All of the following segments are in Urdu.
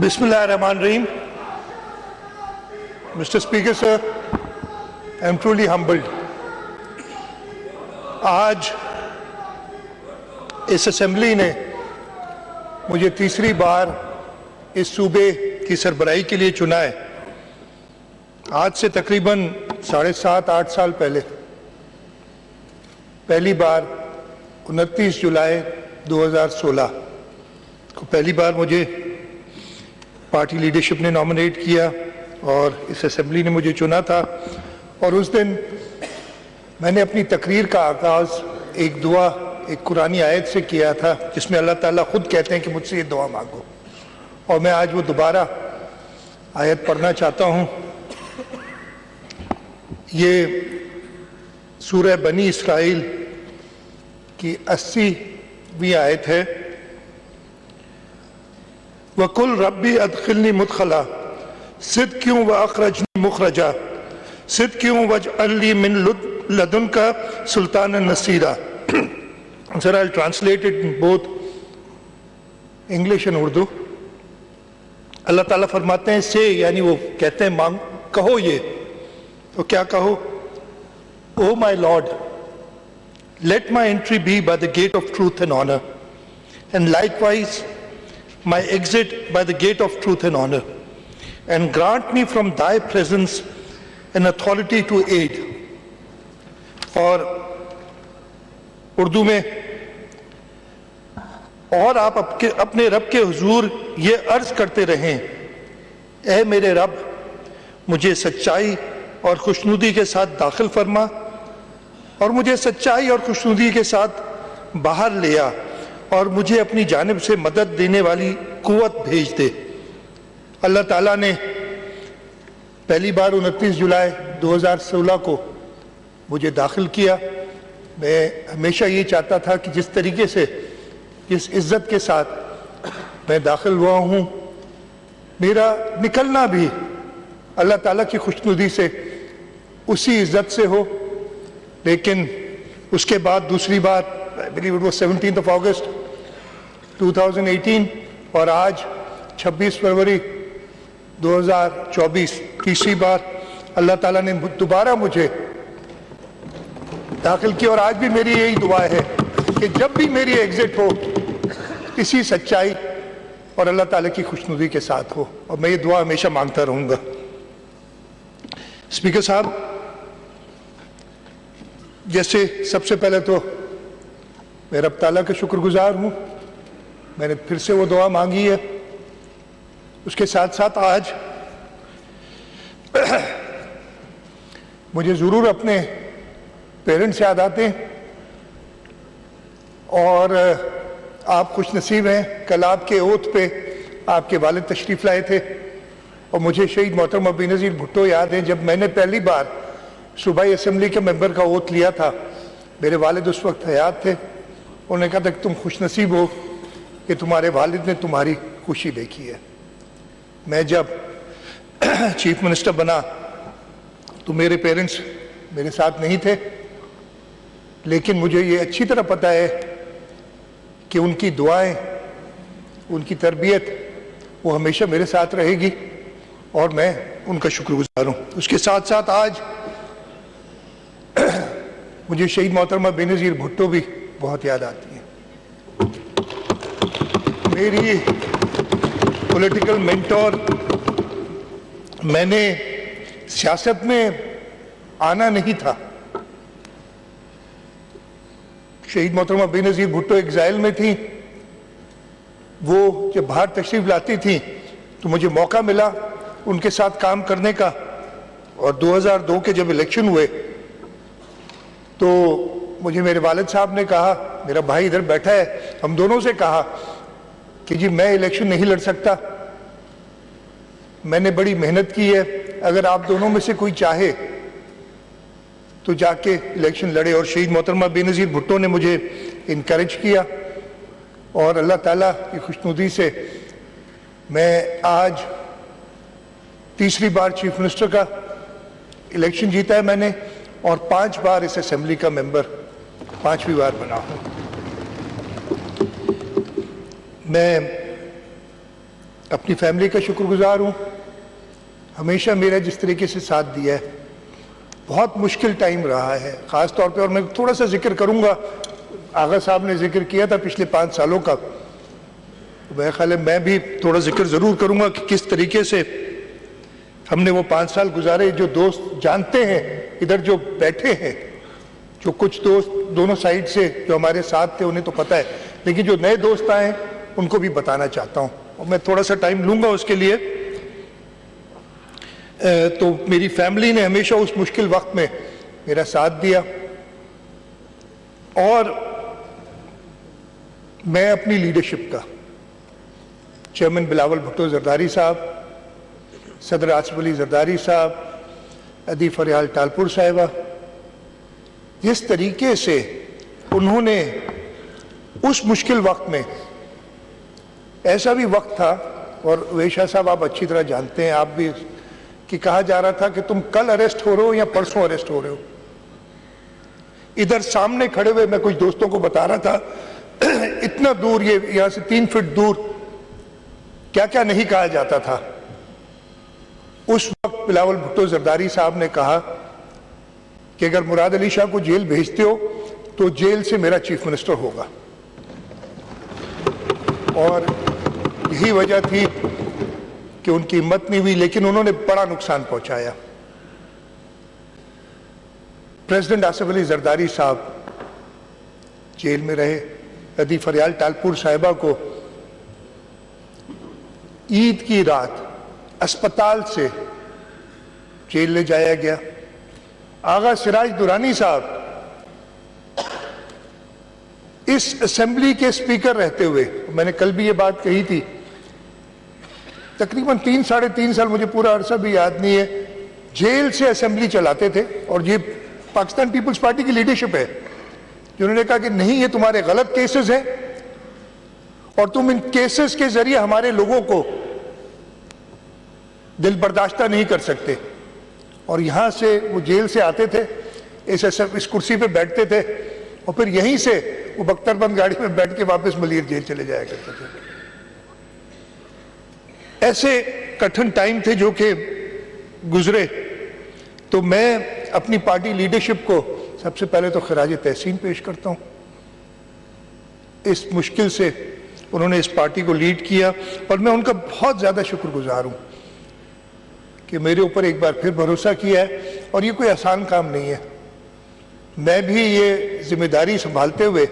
Bismillahirrahmanirrahim. Mr. Speaker, sir, I am truly humbled. آج اس اسمبلی نے مجھے تیسری بار اس صوبے کی سربراہی کے لیے چنا ہے. آج سے تقریباً 7.5-8 سال پہلے پہلی بار 29 جولائی 2016 کو پہلی بار مجھے پارٹی لیڈرشپ نے نامنیٹ کیا اور اس اسمبلی نے مجھے چنا تھا. اور اس دن میں نے اپنی تقریر کا آغاز ایک دعا ایک قرآنی آیت سے کیا تھا جس میں اللہ تعالیٰ خود کہتے ہیں کہ مجھ سے یہ دعا مانگو, اور میں آج وہ دوبارہ آیت پڑھنا چاہتا ہوں. یہ سورہ بنی اسرائیل کی 80ویں آیت ہے. وَقُلْ رَبِّ أَدْخِلْنِي مُدْخَلًا صِدْقٍ وَأَخْرِجْنِي مُخْرَجًا صِدْقٍ وَاجْعَلْ لِي مِن لَدُنْكَ سُلْطَانًا نَصِيرًا. Sir, I'll translate it in both English and Urdu. اللہ تعالیٰ فرماتے ہیں سے یعنی وہ کہتے ہیں مانگ کہو یہ تو کیا کہو؟ Oh my Lord, let my entry be by the gate of truth and honor, and likewise my exit by the gate of truth and honor, and grant me from thy presence an authority to aid. اور اردو میں اور آپ اپنے رب کے حضور یہ عرض کرتے رہیں, اے میرے رب مجھے سچائی اور خوشنودی کے ساتھ داخل فرما اور مجھے سچائی اور خوشنودی کے ساتھ باہر لیا اور مجھے اپنی جانب سے مدد دینے والی قوت بھیج دے. اللہ تعالیٰ نے پہلی بار 29 جولائی 2016 کو مجھے داخل کیا. میں ہمیشہ یہ چاہتا تھا کہ جس طریقے سے جس عزت کے ساتھ میں داخل ہوا ہوں میرا نکلنا بھی اللہ تعالیٰ کی خوشنودی سے اسی عزت سے ہو. لیکن اس کے بعد دوسری بار I believe it was 17th of August 2018 اور آج 26 فروری 2024 تیسری بار اللہ تعالیٰ نے دوبارہ مجھے داخل کیا. اور آج بھی میری یہی دعا ہے کہ جب بھی میری ایگزٹ ہو اسی سچائی اور اللہ تعالیٰ کی خوشنودی کے ساتھ ہو, اور میں یہ دعا ہمیشہ مانگتا رہوں گا. اسپیکر صاحب, جیسے سب سے پہلے تو میں رب تعالیٰ کا شکر گزار ہوں, میں نے پھر سے وہ دعا مانگی ہے. اس کے ساتھ ساتھ آج مجھے ضرور اپنے پیرنٹس یاد آتے ہیں, اور آپ خوش نصیب ہیں. کل آپ کے اوتھ پہ آپ کے والد تشریف لائے تھے, اور مجھے شہید محترم بے نظیر بھٹو یاد ہیں. جب میں نے پہلی بار صوبائی اسمبلی کے ممبر کا اوتھ لیا تھا میرے والد اس وقت حیات تھے. انہوں نے کہا تھا کہ تم خوش نصیب ہو کہ تمہارے والد نے تمہاری خوشی دیکھی ہے. میں جب چیف منسٹر بنا تو میرے پیرنٹس میرے ساتھ نہیں تھے, لیکن مجھے یہ اچھی طرح پتہ ہے کہ ان کی دعائیں ان کی تربیت وہ ہمیشہ میرے ساتھ رہے گی, اور میں ان کا شکر گزار ہوں. اس کے ساتھ ساتھ آج مجھے شہید محترمہ بے نظیر بھٹو بھی بہت یاد آتی ہیں. میری پولیٹیکل مینٹور. میں نے سیاست میں آنا نہیں تھا. شہید محترمہ بے نظیر بھٹو ایگزائل میں تھیں. وہ جب باہر تشریف لاتی تھیں تو مجھے موقع ملا ان کے ساتھ کام کرنے کا. اور 2002 کے جب الیکشن ہوئے تو مجھے میرے والد صاحب نے کہا, میرا بھائی ادھر بیٹھا ہے, ہم دونوں سے کہا کہ جی میں الیکشن نہیں لڑ سکتا, میں نے بڑی محنت کی ہے, اگر آپ دونوں میں سے کوئی چاہے تو جا کے الیکشن لڑے. اور شہید محترمہ بے نظیر بھٹو نے مجھے انکریج کیا, اور اللہ تعالیٰ کی خوشنودی سے میں آج تیسری بار چیف منسٹر کا الیکشن جیتا ہے میں نے, اور 5 بار اس اسمبلی کا ممبر 5ویں بار بنا ہوں. میں اپنی فیملی کا شکر گزار ہوں، ہمیشہ میرا جس طریقے سے ساتھ دیا ہے. بہت مشکل ٹائم رہا ہے خاص طور پہ، اور میں تھوڑا سا ذکر کروں گا. آغا صاحب نے ذکر کیا تھا پچھلے 5 سالوں کا، میرا خیال ہے میں بھی تھوڑا ذکر ضرور کروں گا کہ کس طریقے سے ہم نے وہ 5 سال گزارے. جو دوست جانتے ہیں ادھر جو بیٹھے ہیں، جو کچھ دوست دونوں سائڈ سے جو ہمارے ساتھ تھے انہیں تو پتہ ہے، لیکن جو نئے دوست آئے ان کو بھی بتانا چاہتا ہوں، اور میں تھوڑا سا ٹائم لوں گا اس کے لیے. تو میری فیملی نے ہمیشہ اس مشکل وقت میں میرا ساتھ دیا، اور میں اپنی لیڈرشپ کا چیئرمین بلاول بھٹو زرداری صاحب، صدر آصف علی زرداری صاحب، ادی فریال ٹالپور صاحبہ، جس طریقے سے انہوں نے اس مشکل وقت میں، ایسا بھی وقت تھا، اور ویشا صاحب آپ اچھی طرح جانتے ہیں، آپ بھی، کہ کہا جا رہا تھا کہ تم کل اریسٹ ہو رہے ہو یا پرسوں اریسٹ ہو رہے ہو. ادھر سامنے کھڑے ہوئے میں کچھ دوستوں کو بتا رہا تھا اتنا دور، یہ یہاں سے 3 فٹ دور کیا کیا نہیں کہا جاتا تھا. اس وقت بلاول بھٹو زرداری صاحب نے کہا کہ اگر مراد علی شاہ کو جیل بھیجتے ہو تو جیل سے میرا چیف منسٹر ہوگا. اور یہی وجہ تھی کہ ان کی ہمت نہیں ہوئی، لیکن انہوں نے بڑا نقصان پہنچایا. پریزیڈنٹ آصف علی زرداری صاحب جیل میں رہے. ادی فریال ٹالپور صاحبہ کو عید کی رات اسپتال سے جیل لے جایا گیا. آغا سراج درانی صاحب اس اسمبلی کے اسپیکر رہتے ہوئے، میں نے کل بھی یہ بات کہی تھی، تقریباً 3-3.5 سال، مجھے پورا عرصہ بھی یاد نہیں ہے، جیل سے اسمبلی چلاتے تھے. اور یہ پاکستان پیپلز پارٹی کی لیڈرشپ ہے جنہوں نے کہا کہ نہیں، یہ تمہارے غلط کیسز ہیں اور تم ان کیسز کے ذریعے ہمارے لوگوں کو دل برداشتہ نہیں کر سکتے. اور یہاں سے وہ جیل سے آتے تھے، اس کرسی پہ بیٹھتے تھے، اور پھر یہیں سے وہ بختر بند گاڑی میں بیٹھ کے واپس ملیر جیل چلے جایا کرتے تھے. ایسے کٹھن ٹائم تھے جو کہ گزرے. تو میں اپنی پارٹی لیڈرشپ کو سب سے پہلے تو خراج تحسین پیش کرتا ہوں. اس مشکل سے انہوں نے اس پارٹی کو لیڈ کیا، اور میں ان کا بہت زیادہ شکر گزار ہوں کہ میرے اوپر ایک بار پھر بھروسہ کیا ہے. اور یہ کوئی آسان کام نہیں ہے. میں بھی یہ ذمہ داری سنبھالتے ہوئے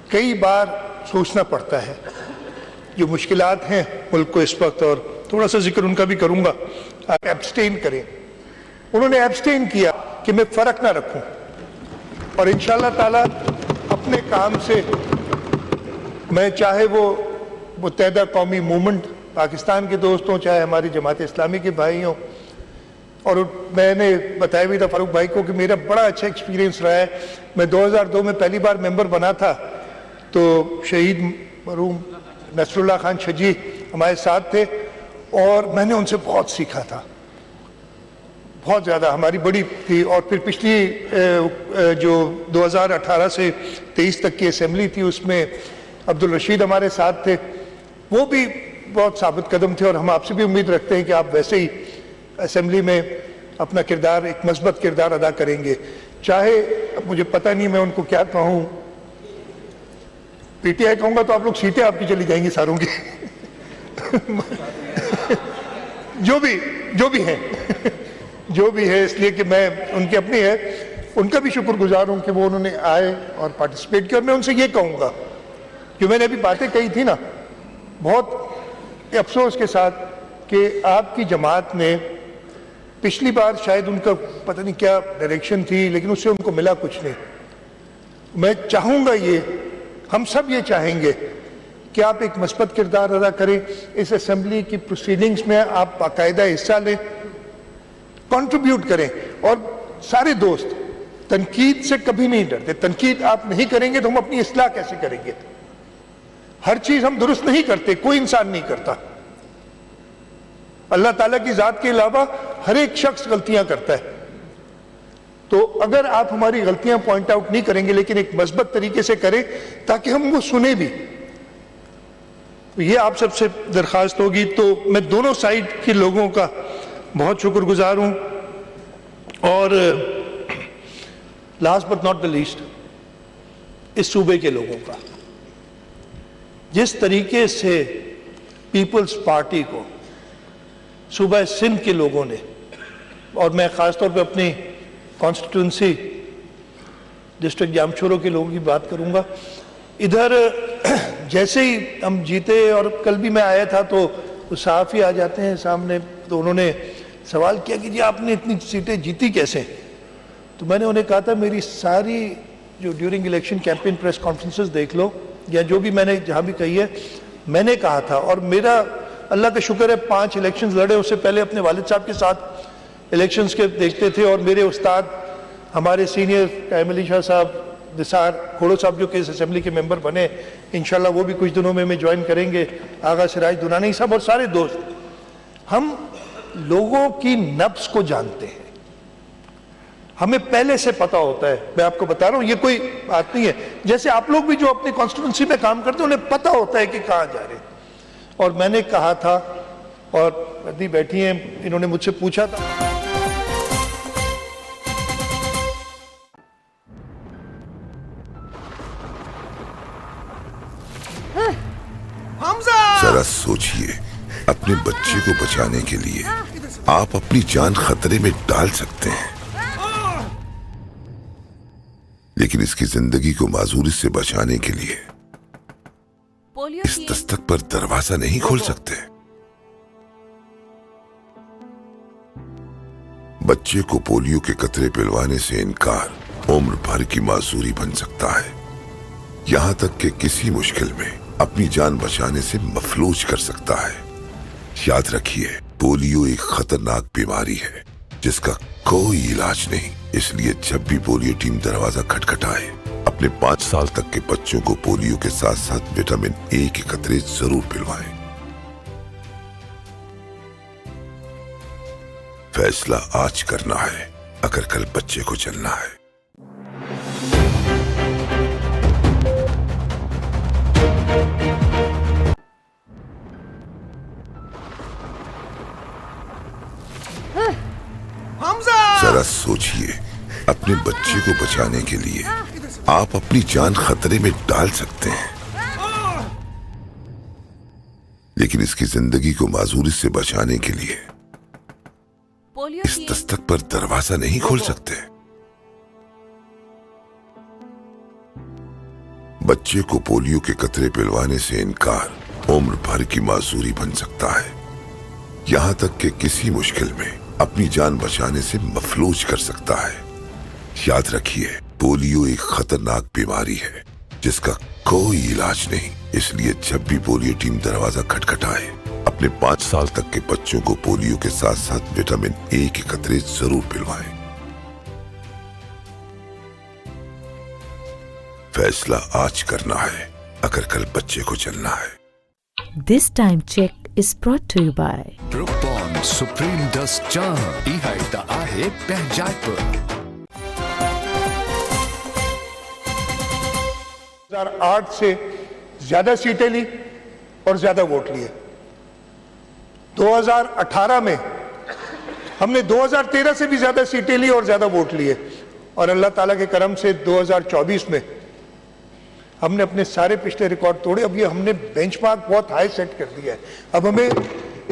کئی بار سوچنا پڑتا ہے جو مشکلات ہیں ملک کو اس وقت، اور تھوڑا سا ذکر ان کا بھی کروں گا. آپ ایبسٹین کریں. انہوں نے ایبسٹین کیا کہ میں فرق نہ رکھوں، اور انشاءاللہ تعالی اپنے کام سے میں، چاہے وہ متحدہ قومی موومنٹ پاکستان کے دوست ہوں، چاہے ہماری جماعت اسلامی کے بھائی ہوں. اور میں نے بتایا بھی تھا فاروق بھائی کو کہ میرا بڑا اچھا ایکسپیرینس رہا ہے. میں 2002 میں پہلی بار ممبر بنا تھا تو شہید مرحوم نصر اللہ خان چھجی ہمارے ساتھ تھے، اور میں نے ان سے بہت سیکھا تھا، بہت زیادہ. ہماری بڑی تھی. اور پھر پچھلی جو 2018 سے 23 تک کی اسمبلی تھی، اس میں عبدالرشید ہمارے ساتھ تھے، وہ بھی بہت ثابت قدم تھے. اور ہم آپ سے بھی امید رکھتے ہیں کہ آپ ویسے ہی اسمبلی میں اپنا کردار، ایک مثبت کردار ادا کریں گے. چاہے مجھے پتہ نہیں میں ان کو کیا کہوں، پی ٹی آئی کہوں گا تو آپ لوگ سیٹیں آپ کی چلی جائیں گی ساروں کی جو بھی ہے، اس لیے کہ میں ان کی اپنی ہے، ان کا بھی شکر گزار ہوں کہ وہ انہوں نے آئے اور پارٹیسپیٹ کیا. اور میں ان سے یہ کہوں گا، جو میں نے ابھی باتیں کہی تھی نا، بہت افسوس کے ساتھ کہ آپ کی جماعت نے پچھلی بار شاید ان کا پتہ نہیں کیا ڈائریکشن تھی، لیکن اس سے ان کو ملا کچھ نہیں. میں چاہوں گا، یہ ہم سب یہ چاہیں گے کہ آپ ایک مثبت کردار ادا کریں اس اسمبلی کی پروسیڈنگز میں، آپ باقاعدہ حصہ لیں، کنٹریبیوٹ کریں. اور سارے دوست تنقید سے کبھی نہیں ڈرتے. تنقید آپ نہیں کریں گے تو ہم اپنی اصلاح کیسے کریں گے؟ ہر چیز ہم درست نہیں کرتے، کوئی انسان نہیں کرتا. اللہ تعالیٰ کی ذات کے علاوہ ہر ایک شخص غلطیاں کرتا ہے. تو اگر آپ ہماری غلطیاں پوائنٹ آؤٹ نہیں کریں گے، لیکن ایک مثبت طریقے سے کریں تاکہ ہم وہ سنیں بھی. یہ آپ سب سے درخواست ہوگی. تو میں دونوں سائڈ کے لوگوں کا بہت شکر گزار ہوں. اور last but not the least, اس صوبے کے لوگوں کا جس طریقے سے پیپلز پارٹی کو صوبہ سندھ کے لوگوں نے, اور میں خاص طور پہ اپنی کانسٹیٹوئنسی ڈسٹرکٹ جامشورو کے لوگوں کی بات کروں گا. ادھر جیسے ہی ہم جیتے, اور کل بھی میں آیا تھا تو صحافی آ جاتے ہیں سامنے, تو انہوں نے سوال کیا کہ جی آپ نے اتنی سیٹیں جیتی کیسے؟ تو میں نے انہیں کہا تھا میری ساری جو during election campaign press conferences دیکھ لو, یا جو بھی میں نے جہاں بھی کہی ہے, میں نے کہا تھا, اور میرا اللہ کا شکر ہے 5 الیکشنز لڑے, اس سے پہلے اپنے والد صاحب کے ساتھ الیکشنز کے دیکھتے تھے, اور میرے استاد ہمارے سینئر قائم علی شاہ صاحب نثار کھوڑو صاحب جو کہ اس اسمبلی کے ممبر بنے, انشاءاللہ وہ بھی کچھ دنوں میں ہمیں جوائن کریں گے, آغا سراج دنانی صاحب اور سارے دوست, ہم لوگوں کی نبض کو جانتے ہیں, ہمیں پہلے سے پتا ہوتا ہے. میں آپ کو بتا رہا ہوں, یہ کوئی بات نہیں ہے, جیسے آپ لوگ بھی جو اپنی کانسٹیٹوئنسی میں کام کرتے ہیں انہیں پتا ہوتا ہے کہ کہاں جا رہے ہیں. اور میں نے کہا تھا, اور ادھی بیٹھی ہیں, انہوں نے مجھ سے پوچھا تھا, ذرا سوچئے, اپنے بچے کو بچانے کے لیے آپ اپنی جان خطرے میں ڈال سکتے ہیں, لیکن اس کی زندگی کو معذوری سے بچانے کے لیے اس دستک پر دروازہ نہیں کھول سکتے. بچے کو پولیو کے قطرے پلوانے سے انکار عمر بھر کی معذوری بن سکتا ہے, یہاں تک کہ کسی مشکل میں اپنی جان بچانے سے مفلوج کر سکتا ہے. یاد رکھیے, پولیو ایک خطرناک بیماری ہے جس کا کوئی علاج نہیں, اس لیے جب بھی پولیو ٹیم دروازہ کھٹکھٹائے اپنے 5 سال تک کے بچوں کو پولیو کے ساتھ ساتھ وٹامن اے کے قطرے ضرور پلوائیں. فیصلہ آج کرنا ہے اگر کل بچے کو چلنا ہے. ذرا سوچئے, اپنے بچے کو بچانے کے لیے آپ اپنی جان خطرے میں ڈال سکتے ہیں, لیکن اس کی زندگی کو معذوری سے بچانے کے لیے اس دستک پر دروازہ نہیں کھول سکتے. بچے کو پولیو کے قطرے پلوانے سے انکار عمر بھر کی معذوری بن سکتا ہے, یہاں تک کہ کسی مشکل میں اپنی جان بچانے سے مفلوج کر سکتا ہے. یاد رکھیے, پولیو ایک خطرناک بیماری ہے جس کا کوئی علاج نہیں, اس لیے جب بھی پولیو ٹیم دروازہ کھٹکھٹائے اپنے 5 سال تک کے بچوں کو پولیو کے ساتھ ساتھ وٹامن اے کے قطرے ضرور پلوائیں. فیصلہ آج کرنا ہے اگر کل بچے کو چلنا ہے. This time check is brought to you by Brookbond Supreme Dust Charm. Ihaita ahe Penjaipur. 2008 سے زیادہ سیٹیں لی اور زیادہ ووٹ لیے. 2018 میں ہم نے 2013 سے بھی زیادہ سیٹیں لی اور زیادہ ووٹ لیے, اور اللہ تعالیٰ کے کرم سے 2024 میں ہم نے اپنے سارے پچھلے ریکارڈ توڑے. اب یہ ہم نے بینچ مارک بہت ہائی سیٹ کر دیا ہے. اب ہمیں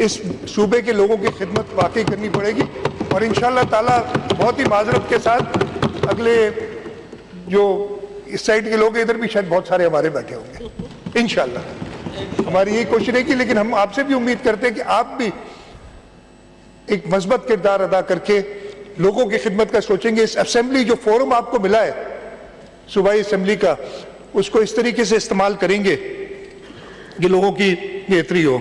اس صوبے کے لوگوں کی خدمت واقعی کرنی پڑے گی, اور انشاءاللہ تعالیٰ بہت ہی معذرت کے ساتھ اگلے جو اس سائڈ کے لوگ ادھر بھی شاید بہت سارے ہمارے بیٹھے ہوں گے انشاءاللہ. ہماری یہی کوشش رہے گی, لیکن ہم آپ سے بھی امید کرتے ہیں کہ آپ بھی ایک مثبت کردار ادا کر کے لوگوں کی خدمت کا سوچیں گے. اس اسمبلی جو فورم آپ کو ملا ہے صوبائی اسمبلی کا, اس کو اس طریقے سے استعمال کریں گے کہ لوگوں کی بہتری ہو.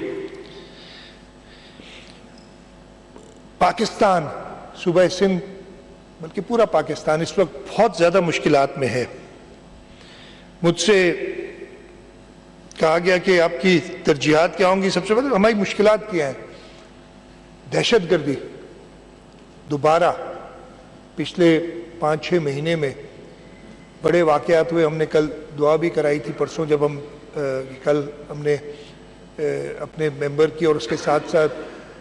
پاکستان, صوبہ سندھ بلکہ پورا پاکستان اس وقت بہت زیادہ مشکلات میں ہے. مجھ سے کہا گیا کہ آپ کی ترجیحات کیا ہوں گی. سب سے پہلے ہماری مشکلات کیا ہیں؟ دہشت گردی دوبارہ پچھلے 5-6 مہینے میں بڑے واقعات ہوئے. ہم نے کل دعا بھی کرائی تھی پرسوں, جب کل ہم نے اپنے ممبر کی اور اس کے ساتھ ساتھ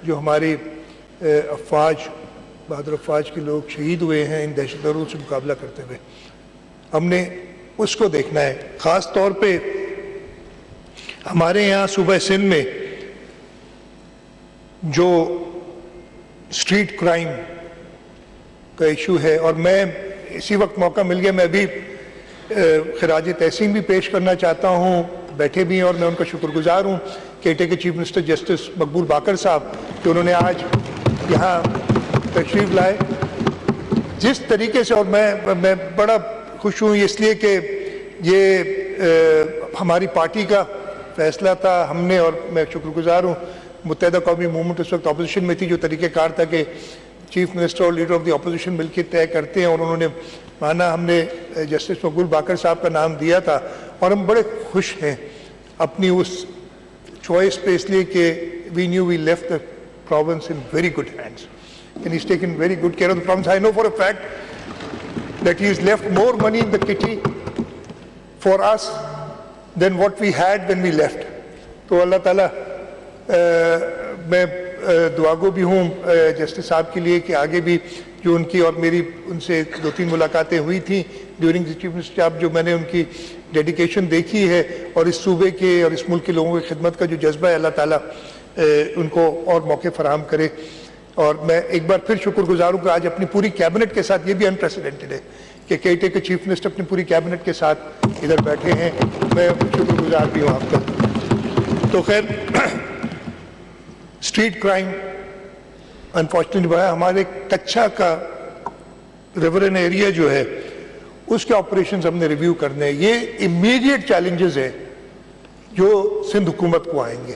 جو ہمارے افواج بہادر افواج کے لوگ شہید ہوئے ہیں ان دہشت گردوں سے مقابلہ کرتے ہوئے، ہم نے اس کو دیکھنا ہے. خاص طور پہ ہمارے یہاں صوبہ سندھ میں جو اسٹریٹ کرائم کا ایشو ہے، اور میں اسی وقت موقع مل گیا، میں ابھی خراج تحسین بھی پیش کرنا چاہتا ہوں، بیٹھے بھی ہیں اور میں ان کا شکر گزار ہوں کیٹے کے چیف منسٹر جسٹس مقبول باقر صاحب کہ انہوں نے آج یہاں تشریف لائے. جس طریقے سے، اور میں بڑا خوش ہوں اس لیے کہ یہ ہماری پارٹی کا فیصلہ تھا، ہم نے، اور میں شکر گزار ہوں متحدہ قومی موومنٹ اس وقت اپوزیشن میں تھی، جو طریقہ کار تھا کہ چیف منسٹر اور لیڈر آف دی اپوزیشن مل کے طے کرتے ہیں، اور انہوں نے مانا، ہم نے جسٹس مقبول باقر صاحب کا نام دیا تھا، اور ہم بڑے خوش ہیں اپنی اس چوائس پہ، اس لیے کہ we know we left the province in very good hands and he's taken very good care of the province. I know for a fact that he has left more money in the kitty for us than what we had when we left. تو اللہ تعالیٰ میں دعا گو بھی ہوں جسٹس صاحب کے لیے کہ آگے بھی جو ان کی اور میری ان سے 2-3 ملاقاتیں ہوئی تھیں during the chief minister job, جو میں نے ان کی ڈیڈیکیشن دیکھی ہے اور اس صوبے کے اور اس ملک کے لوگوں کی خدمت کا جو جذبہ ہے، اللہ تعالیٰ ان کو اور موقع فراہم کرے. اور میں ایک بار پھر شکر گزار ہوں کہ آج اپنی پوری کیبنٹ کے ساتھ، یہ بھی انپریسیڈنٹڈ ہے کہ کیٹے کے چیف منسٹر اپنی پوری کیبنٹ کے ساتھ ادھر بیٹھے ہیں، میں شکر گزار بھی ہوں آپ کا. تو خیر، اسٹریٹ کرائم انفارچونیٹلی ہمارے کچھا کا ریورن ایریا جو ہے اس کے آپریشنز ہم نے ریویو کرنے ہیں. یہ امیڈیٹ چیلنجز ہیں جو سندھ حکومت کو آئیں گے،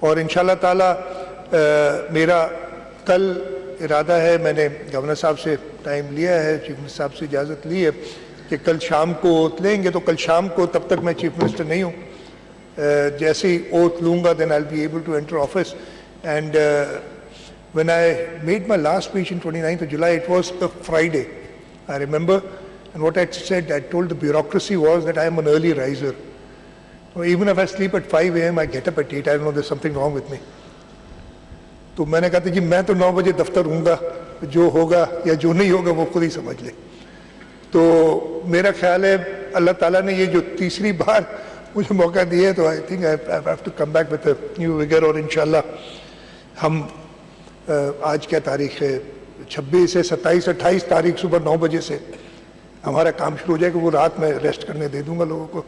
اور انشاءاللہ تعالی میرا کل ارادہ ہے، میں نے گورنر صاحب سے ٹائم لیا ہے، چیف منسٹر صاحب سے اجازت لی ہے کہ کل شام کو اوتھ لیں گے. تو کل شام کو، تب تک میں چیف منسٹر نہیں ہوں، جیسے ہی اوتھ لوں گا then I'll be able to enter office. And when I made my last speech in 29th of July, it was a Friday, I remember, and what I said, I told the bureaucracy was that I am an early riser. Even if I sleep at 5 a.m., I get up at 8. I don't know, there's something wrong with me. تو میں نے کہا تھا جی میں تو 9 بجے دفتر ہوں گا، جو ہوگا یا جو نہیں ہوگا وہ خود ہی سمجھ لے. تو میرا خیال ہے اللہ تعالیٰ نے یہ جو تیسری بار مجھے موقع دیا ہے، تو I think I have to come back with a new vigour. اور انشاءاللہ ہم آج کیا تاریخ ہے، 26 ہے، 27 28 تاریخ صبح 9 بجے سے ہمارا کام شروع ہو جائے گا. وہ رات میں ریسٹ کرنے دے دوں گا لوگوں کو،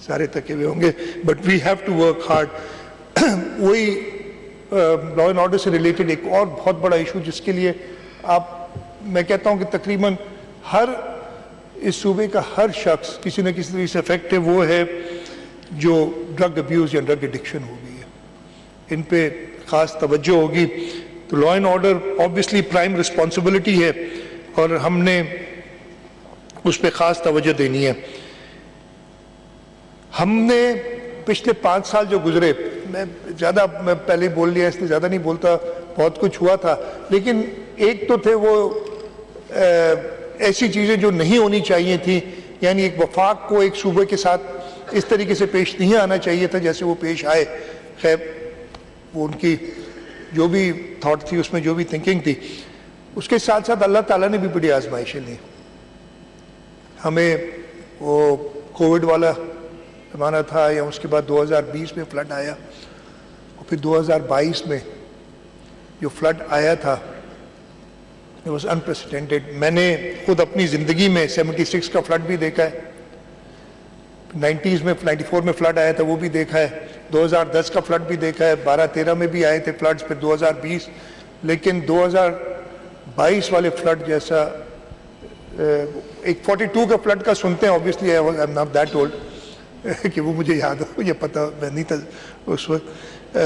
سارے تھکے ہوئے ہوں گے، but we have to work hard. وہی لا اینڈ آرڈر سے ریلیٹڈ ایک اور بہت بڑا ایشو جس کے لیے میں کہتا ہوں کہ تقریباً ہر اس صوبے کا ہر شخص کسی نہ کسی طریقے سے افیکٹ ہے، وہ ہے جو ڈرگ ابیوز یا ڈرگ ایڈکشن ہو گئی ہے. ان پہ خاص توجہ ہوگی. تو لا and order obviously prime responsibility ہے اور ہم نے اس پہ خاص توجہ دینی ہے. ہم نے پچھلے 5 سال جو گزرے، میں پہلے بول لیا، اس لیے زیادہ نہیں بولتا، بہت کچھ ہوا تھا، لیکن ایک تو تھے وہ ایسی چیزیں جو نہیں ہونی چاہیے تھیں، یعنی ایک وفاق کو ایک صوبے کے ساتھ اس طریقے سے پیش نہیں آنا چاہیے تھا جیسے وہ پیش آئے. خیر، وہ ان کی جو بھی تھاٹ تھی، اس میں جو بھی تھنکنگ تھی، اس کے ساتھ ساتھ اللہ تعالیٰ نے بھی بڑی آزمائشیں لی. ہمیں وہ کووڈ والا زمانہ تھا، یا اس کے بعد 2020 میں فلڈ آیا، اور پھر 2022 میں جو فلڈ آیا تھا it was unprecedented. میں نے خود اپنی زندگی میں 76 کا فلڈ بھی دیکھا ہے، 90s میں 94 میں فلڈ آیا تھا وہ بھی دیکھا ہے، 2010 کا فلڈ بھی دیکھا ہے، 12-13 میں بھی آئے تھے فلڈز، پھر 2020. لیکن 2022 والے فلڈ جیسا ایک 42 کا فلڈ کا سنتے ہیں، obviously I'm not that old کہ وہ مجھے یاد ہو، مجھے پتہ میں نہیں تھا اس وقت،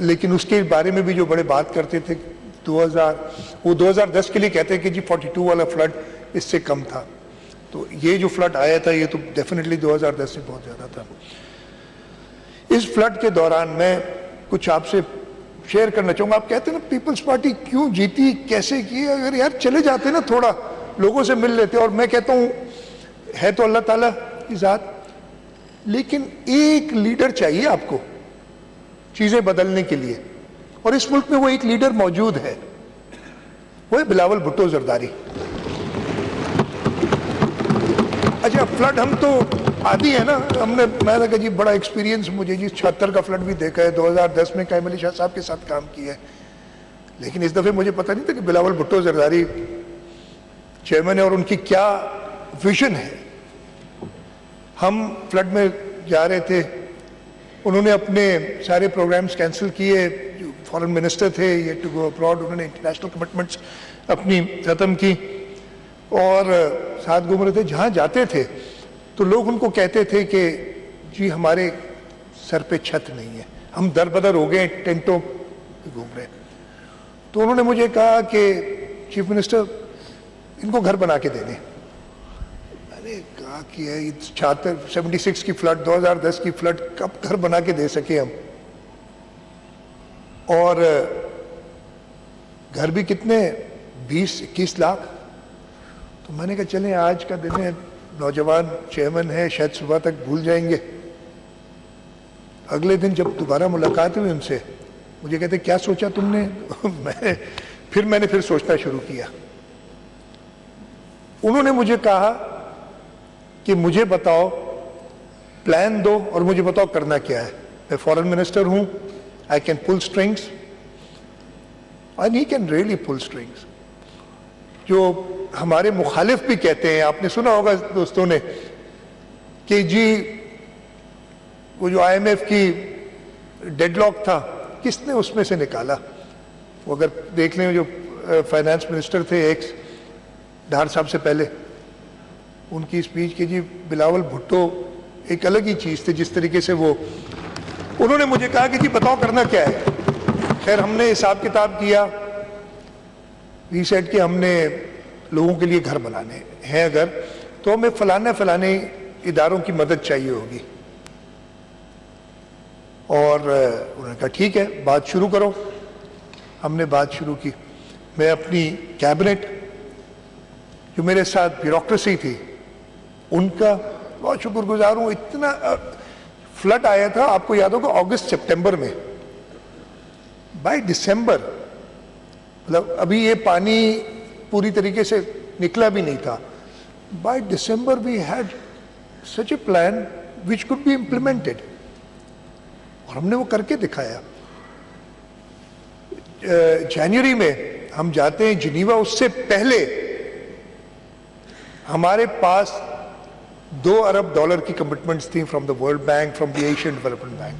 لیکن اس کے بارے میں بھی جو بڑے بات کرتے تھے وہ 2010 کے لیے کہتے ہیں کہ جی 42 والا فلڈ اس سے کم تھا. تو یہ جو فلڈ آیا تھا یہ تو ڈیفینیٹلی 2010 سے بہت زیادہ تھا. اس فلڈ کے دوران میں کچھ آپ سے شیئر کرنا چاہوں گا. آپ کہتے ہیں نا پیپلز پارٹی کیوں جیتی، کیسے کی، اگر یار چلے جاتے نا تھوڑا لوگوں سے مل لیتے. اور میں کہتا ہوں ہے تو اللہ تعالیٰ کی ذات، لیکن ایک لیڈر چاہیے آپ کو چیزیں بدلنے کے لیے, اور اس ملک میں وہ ایک لیڈر موجود ہے, وہ ہے بلاول بھٹو زرداری. اچھا فلڈ ہم تو عادی ہے نا, میں نے کہا جی بڑا ایکسپیرینس مجھے جی 76 کا فلڈ بھی دیکھا ہے, 2010 میں قائم علی شاہ صاحب کے ساتھ کام کیا ہے, لیکن اس دفعہ مجھے پتہ نہیں تھا کہ بلاول بھٹو زرداری چیئرمین ہے اور ان کی کیا ویژن ہے. ہم فلڈ میں جا رہے تھے, انہوں نے اپنے سارے پروگرامز کینسل کیے, جو فارن منسٹر تھے یہ ٹو گو ابراڈ, انہوں نے انٹرنیشنل کمٹمنٹس اپنی ختم کی اور ساتھ گھوم رہے تھے. جہاں جاتے تھے تو لوگ ان کو کہتے تھے کہ جی ہمارے سر پہ چھت نہیں ہے, ہم در بدر ہو گئے ٹینٹوں پہ گھوم رہے ہیں. تو انہوں نے مجھے کہا کہ چیف منسٹر ان کو گھر بنا کے دے دیں. میں نے کہا کہ 76 کی فلڈ, 2010 کی فلڈ کب گھر بنا کے دے سکے ہم, اور گھر بھی کتنے 20-21 لاکھ. تو میں نے کہا چلیں آج کا دن ہے, نوجوان چیئرمین ہے, شاید صبح تک بھول جائیں گے. اگلے دن جب دوبارہ ملاقات ہوئی ان سے, مجھے کہتے کیا سوچا تم نے؟ میں نے سوچنا شروع کیا. انہوں نے مجھے کہا کہ مجھے بتاؤ, پلان دو اور مجھے بتاؤ کرنا کیا ہے. میں فارن منسٹر ہوں, I can pull strings and he can really pull strings. جو ہمارے مخالف بھی کہتے ہیں, آپ نے سنا ہوگا دوستوں نے کہ جی وہ جو IMF کی ڈیڈ لاک تھا کس نے اس میں سے نکالا. وہ اگر دیکھ لیں جو فائنانس منسٹر تھے ایکس ڈھار صاحب سے پہلے, ان کی اسپیچ کی جی بلاول بھٹو ایک الگ ہی چیز تھی. جس طریقے سے وہ انہوں نے مجھے کہا کہ جی بتاؤ کرنا کیا ہے. خیر ہم نے حساب کتاب کیا, وی سیٹ کہ ہم نے لوگوں کے لیے گھر بنانے ہیں اگر تو ہمیں فلانے اداروں کی مدد چاہیے ہوگی. اور انہوں نے کہا ٹھیک ہے بات شروع کرو. ہم نے بات شروع کی. میں اپنی کیبنٹ جو میرے ساتھ بیوروکریسی تھی ان کا بہت شکر گزار ہوں. اتنا فلڈ آیا تھا آپ کو یاد ہوگا اگست سپٹمبر میں, بائی دسمبر مطلب ابھی یہ پانی پوری طریقے سے نکلا بھی نہیں تھا. By December we had such a plan which could be implemented, اور ہم نے وہ کر کے دکھایا. جنوری میں ہم جاتے ہیں جنیوا, اس سے پہلے ہمارے پاس $2 ارب کی کمٹمنٹس تھیں from the world bank, from the Asian development bank.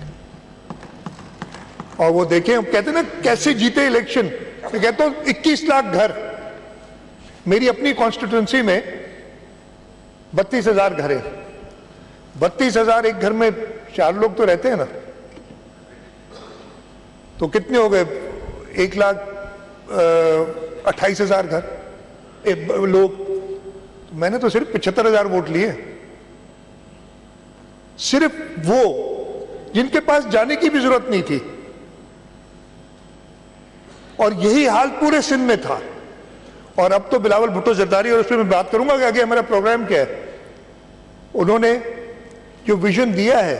اور وہ دیکھیں کہتے ہیں نا کیسے جیتے الیکشن. میں کہتا ہوں 21 لاکھ گھر. میری اپنی کانسٹیٹوئنسی میں 32,000 گھر ہیں. 32,000 ایک گھر میں 4 لوگ تو رہتے ہیں نا, تو کتنے ہو گئے 1,28,000 گھر لوگ. میں نے تو صرف 75,000 ووٹ لیے, صرف وہ جن کے پاس جانے کی بھی ضرورت نہیں تھی. اور یہی حال پورے سندھ میں تھا. اور اب تو بلاول بھٹو زرداری, اور اس پہ میں بات کروں گا کہ آگے ہمارا پروگرام کیا ہے. انہوں نے جو ویژن دیا ہے,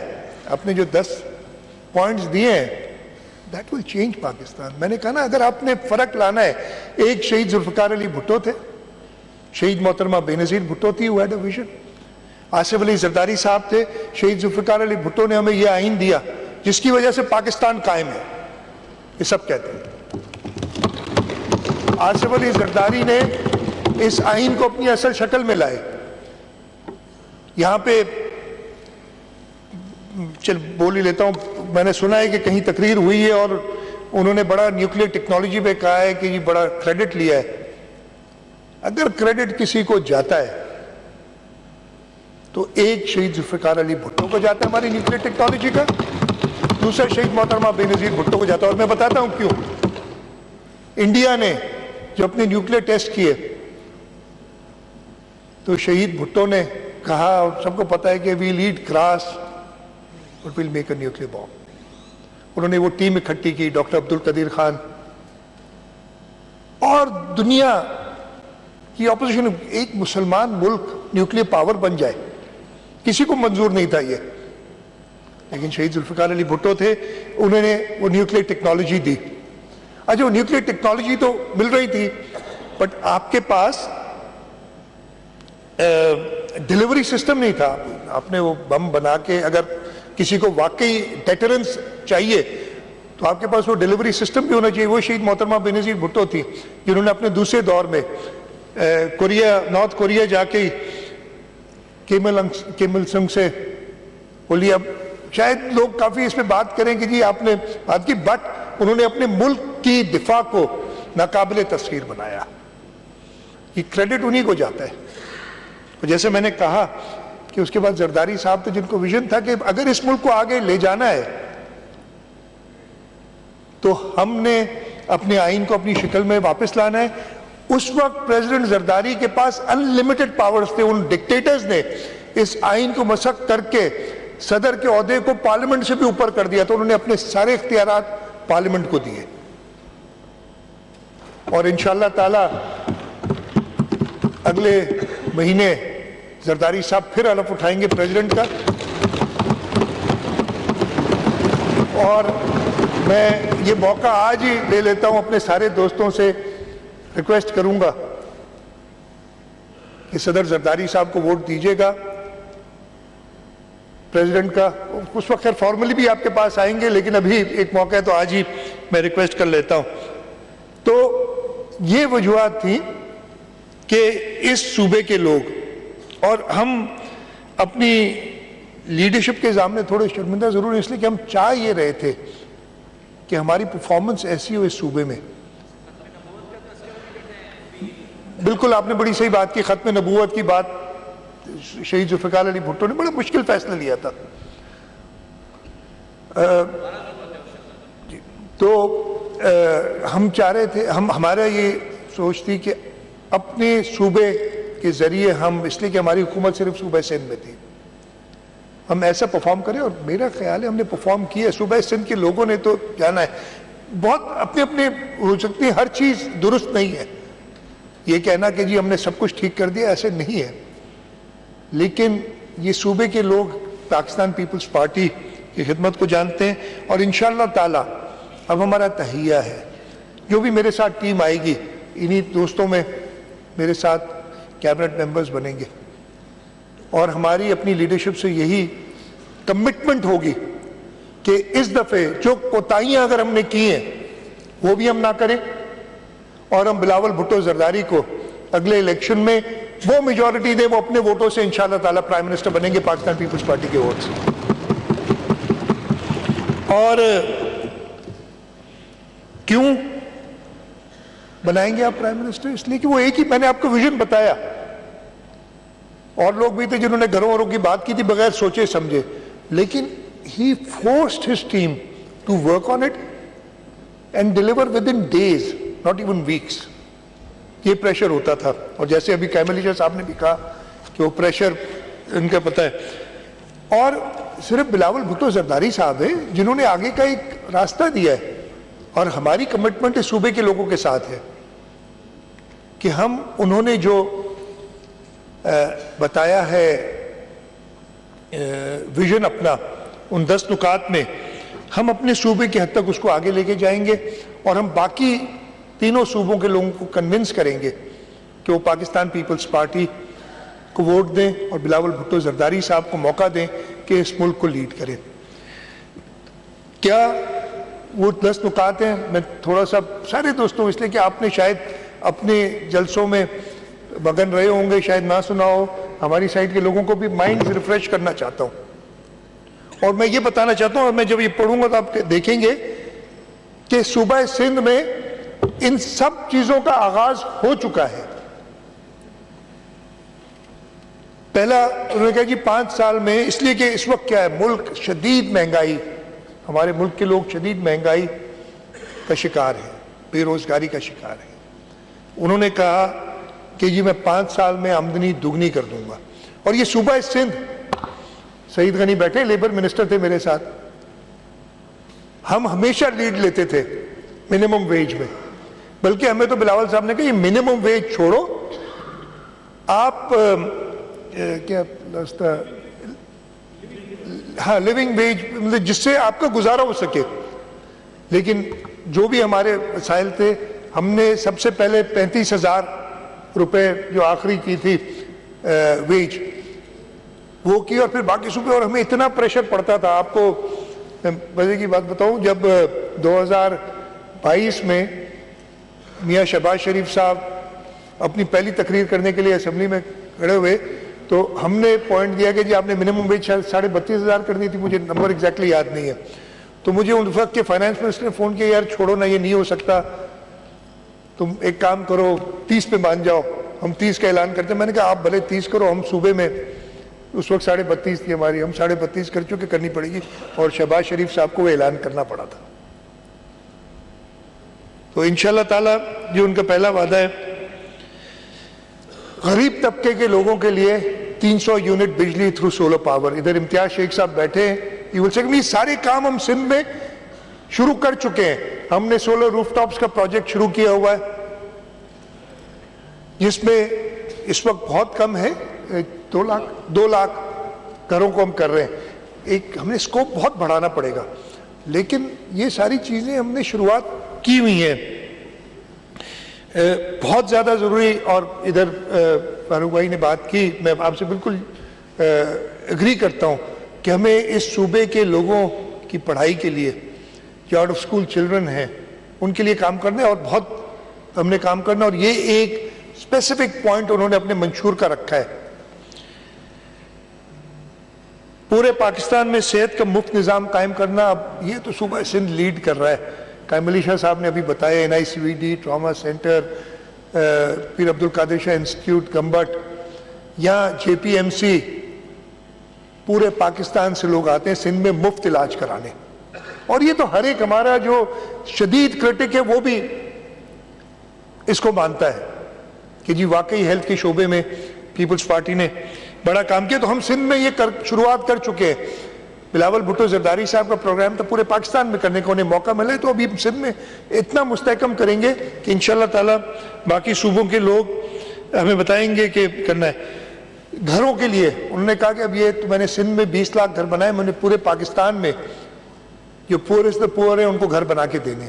اپنے جو 10 پوائنٹس دیے ہیں, دیٹ ول چینج پاکستان. میں نے کہا نا اگر آپ نے فرق لانا ہے, ایک شہید ذوالفقار علی بھٹو تھے, شہید محترمہ بے نظیر بھٹو تھی, وہ had a vision. Asif Ali Zardari صاحب تھے, شہید ذوالفقار علی بھٹو نے ہمیں یہ آئین دیا جس کی وجہ سے پاکستان قائم ہے. یہ سب کہتے ہیں. آصف علی زرداری نے اس آئین کو اپنی اصل شکل میں لائے. یہاں پہ چل بول ہی لیتا ہوں, میں نے سنا ہے کہ کہیں تقریر ہوئی ہے اور انہوں نے بڑا نیوکلیر ٹیکنالوجی پہ کہا ہے کہ یہ بڑا کریڈٹ لیا ہے. اگر کریڈٹ کسی کو جاتا ہے تو ایک شہید ذوالفقار علی بھٹو کو جاتا ہے ہماری نیوکلیر ٹیکنالوجی کا, دوسرا شہید محترمہ بے نظیر بھٹو کو جاتا ہے. اور میں بتاتا ہوں کیوں. انڈیا نے جو اپنے نیوکلیر ٹیسٹ کیے تو شہید بھٹو نے کہا, اور سب کو پتا ہے کہ we lead cross but we'll make a nuclear bomb. انہوں نے وہ ٹیم اکٹھی کی, ڈاکٹر عبد القدیر خان اور دنیا کی اپوزیشن. ایک مسلمان ملک نیوکلیر پاور بن جائے, کسی کو منظور نہیں تھا یہ. لیکن شہید ذوالفقار علی بھٹو تھے, انہوں نے وہ نیوکلیئر ٹیکنالوجی دی. اچھا وہ نیوکلیئر ٹیکنالوجی تو مل رہی تھی, بٹ آپ کے پاس ڈیلیوری سسٹم نہیں تھا. آپ نے وہ بم بنا کے اگر کسی کو واقعی ڈیٹرنس چاہیے تو آپ کے پاس وہ ڈیلیوری سسٹم بھی ہونا چاہیے. وہ شہید محترمہ بینظیر بھٹو تھی جنہوں نے اپنے دوسرے دور میں نارتھ کوریا جا کے کیم il سنگ سے بولی. اب شاید لوگ کافی اس پہ بات کریں کہ جی آپ نے بات کی, بٹ انہوں نے اپنے ملک کی دفاع کو ناقابل تسخیر بنایا. یہ کریڈٹ انہی کو جاتا ہے. جیسے میں نے کہا کہ اس کے بعد زرداری صاحب تھے جن کو ویژن تھا کہ اگر اس ملک کو آگے لے جانا ہے تو ہم نے اپنے آئین کو اپنی شکل میں واپس لانا ہے. اس وقت پریزیڈنٹ زرداری کے پاس انلمیٹڈ پاورز تھے. ان ڈکٹیٹرز نے اس آئین کو مسخ کر کے صدر کے عہدے کو پارلیمنٹ سے بھی اوپر کر دیا, تو انہوں نے اپنے سارے اختیارات پارلیمنٹ کو دیے. اور انشاءاللہ تعالی اگلے مہینے زرداری صاحب پھر حلف اٹھائیں گے پریزیڈنٹ کا. اور میں یہ موقع آج ہی لے لیتا ہوں, اپنے سارے دوستوں سے ریکویسٹ کروں گا کہ صدر زرداری صاحب کو ووٹ دیجیے گا پریزیڈنٹ کا. اس وقت خیر فارملی بھی آپ کے پاس آئیں گے, لیکن ابھی ایک موقع ہے تو آج ہی میں ریکویسٹ کر لیتا ہوں. تو یہ وجوہات تھیں کہ اس صوبے کے لوگ اور ہم اپنی لیڈرشپ کے سامنے تھوڑے شرمندہ ضرور ہیں, اس لیے کہ ہم چاہ یہ رہے تھے کہ ہماری پرفارمنس ایسی ہو اس صوبے میں. بالکل آپ نے بڑی صحیح بات کی, ختم نبوت کی بات شہید ذوالفقار علی بھٹو نے بڑا مشکل فیصلہ لیا تھا. تو ہم چاہ رہے تھے, ہمارا یہ سوچ تھی کہ اپنے صوبے کے ذریعے ہم, اس لیے کہ ہماری حکومت صرف صوبہ سندھ میں تھی, ہم ایسا پرفارم کریں. اور میرا خیال ہے ہم نے پرفارم کیا. صوبہ سندھ کے لوگوں نے تو جانا ہے, بہت اپنے اپنے ہو سکتے ہیں, ہر چیز درست نہیں ہے. یہ کہنا کہ جی ہم نے سب کچھ ٹھیک کر دیا, ایسے نہیں ہے. لیکن یہ صوبے کے لوگ پاکستان پیپلز پارٹی کی خدمت کو جانتے ہیں. اور انشاءاللہ تعالی اب ہمارا تہیہ ہے, جو بھی میرے ساتھ ٹیم آئے گی انہی دوستوں میں میرے ساتھ کیبنٹ ممبرز بنیں گے. اور ہماری اپنی لیڈرشپ سے یہی کمٹمنٹ ہوگی کہ اس دفعے جو کوتاہیاں اگر ہم نے کی ہیں وہ بھی ہم نہ کریں, اور ہم بلاول بھٹو زرداری کو اگلے الیکشن میں وہ میجورٹی دے, وہ اپنے ووٹوں سے انشاءاللہ تعالی پرائم منسٹر بنیں گے پاکستان پیپلز پارٹی کے ووٹ سے. اور کیوں بنائیں گے آپ پرائم منسٹر؟ اس لیے کہ وہ ایک ہی, میں نے آپ کو ویژن بتایا, اور لوگ بھی تھے جنہوں نے گھروں والوں کی بات کی تھی بغیر سوچے سمجھے, لیکن he forced his team to work on it and deliver within days, not even weeks. یہ پریشر ہوتا تھا. اور جیسے ابھی کیمل شاہ صاحب نے بھی کہا کہ وہ پریشر ان کا پتہ ہے. اور صرف بلاول بھٹو زرداری صاحب ہیں جنہوں نے آگے کا ایک راستہ دیا ہے, اور ہماری کمٹمنٹ اس صوبے کے لوگوں کے ساتھ ہے کہ ہم, انہوں نے جو بتایا ہے ویژن اپنا ان 10 نکات میں, ہم اپنے صوبے کی حد تک اس کو آگے لے کے جائیں گے. اور ہم باقی تینوں صوبوں کے لوگوں کو کنونس کریں گے کہ وہ پاکستان پیپلز پارٹی کو ووٹ دیں اور بلاول بھٹو زرداری صاحب کو موقع دیں کہ اس ملک کو لیڈ کریں. کیا وہ 10 نکات ہیں؟ میں تھوڑا سا سارے دوستوں, اس لیے کہ آپ نے شاید اپنے جلسوں میں مگن رہے ہوں گے, شاید نہ سنا ہو, ہماری سائڈ کے لوگوں کو بھی مائنڈ ریفریش کرنا چاہتا ہوں. اور میں یہ بتانا چاہتا ہوں, اور میں جب یہ پڑھوں گا تو آپ دیکھیں گے کہ صوبہ سندھ میں ان سب چیزوں کا آغاز ہو چکا ہے. پہلا انہوں نے کہا جی 5 سال میں, اس لیے کہ اس وقت کیا ہے, ملک شدید مہنگائی, ہمارے ملک کے لوگ شدید مہنگائی کا شکار ہیں, بے روزگاری کا شکار ہیں. انہوں نے کہا کہ جی میں 5 سال میں آمدنی دگنی کر دوں گا. اور یہ صوبہ سندھ, سعید غنی بیٹھے لیبر منسٹر تھے میرے ساتھ, ہم ہمیشہ لیڈ لیتے تھے منیمم ویج میں. بلکہ ہمیں تو بلاول صاحب نے کہا یہ منیمم ویج چھوڑو, آپ کیا ہاں لیونگ ویج مطلب جس سے آپ کا گزارا ہو سکے. لیکن جو بھی ہمارے وسائل تھے ہم نے سب سے پہلے 35,000 روپے جو آخری کی تھی ویج وہ کی, اور پھر باقی صوبے. اور ہمیں اتنا پریشر پڑتا تھا, آپ کو مزے کی بات بتاؤں, جب 2022 میں میاں شہباز شریف صاحب اپنی پہلی تقریر کرنے کے لیے اسمبلی میں کھڑے ہوئے تو ہم نے پوائنٹ دیا کہ جی آپ نے منیمم ویج 32,500 کرنی تھی, مجھے نمبر ایگزیکٹلی یاد نہیں ہے. تو مجھے ان وقت کے فائنانس منسٹر نے فون کیا, یار چھوڑو نا یہ نہیں ہو سکتا, تم ایک کام کرو 30 پہ مان جاؤ, ہم 30 کا اعلان کرتے ہیں. میں نے کہا آپ بھلے 30 کرو, ہم صوبے میں اس وقت 32.5 تھی ہماری, ہم 32.5 کر چکے, کرنی پڑے گی. اور شہباز شریف صاحب کو وہ اعلان کرنا پڑا تھا. تو انشاءاللہ تعالی جو ان کا پہلا وعدہ ہے غریب طبقے کے لوگوں کے لیے 300 یونٹ بجلی تھرو سولر پاور. ادھر امتیاز شیخ صاحب بیٹھے ہیں, یہ سارے کام ہم سندھ میں شروع کر چکے ہیں. ہم نے سولر روف ٹاپس کا پروجیکٹ شروع کیا ہوا ہے جس میں اس وقت بہت کم ہے, 2 لاکھ گھروں کو ہم کر رہے ہیں. ہم نے اسکوپ بہت بڑھانا پڑے گا, لیکن یہ ساری چیزیں ہم نے شروعات کی ہوئی ہیں. بہت زیادہ ضروری, اور ادھر فاروق بھائی نے بات کی, میں آپ سے بالکل اگری کرتا ہوں کہ ہمیں اس صوبے کے لوگوں کی پڑھائی کے لیے جو آؤٹ آف اسکول چلڈرن ہیں ان کے لیے کام کرنا ہے, اور بہت ہم نے کام کرنا. اور یہ ایک اسپیسیفک پوائنٹ انہوں نے اپنے منشور کا رکھا ہے. پورے پاکستان میں صحت کا مفت نظام قائم کرنا, اب یہ تو صوبہ سندھ لیڈ کر رہا ہے. قائم علی شاہ صاحب نے ابھی بتایا NICVD ٹراما سینٹر, پیر عبد القادر شاہ انسٹیٹیوٹ گمبٹ, یہاں JPMC, پورے پاکستان سے لوگ آتے ہیں سندھ میں مفت علاج کرانے. اور یہ تو ہر ایک ہمارا جو شدید کرٹک ہے وہ بھی اس کو مانتا ہے کہ جی واقعی ہیلتھ کے شعبے میں پیپلز پارٹی نے بڑا کام کیا. تو ہم سندھ میں یہ شروعات کر چکے ہیں. بلاول بھٹو زرداری صاحب کا پروگرام تھا پورے پاکستان میں کرنے کو, انہیں موقع ملے تو ابھی سندھ میں اتنا مستحکم کریں گے کہ انشاءاللہ تعالی باقی صوبوں کے لوگ ہمیں بتائیں گے کہ کرنا ہے. گھروں کے لیے انہوں نے کہا کہ اب یہ تو میں نے سندھ میں 20 لاکھ گھر بنائے, میں نے پورے پاکستان میں جو پورسٹ پور ہیں ان کو گھر بنا کے دینے.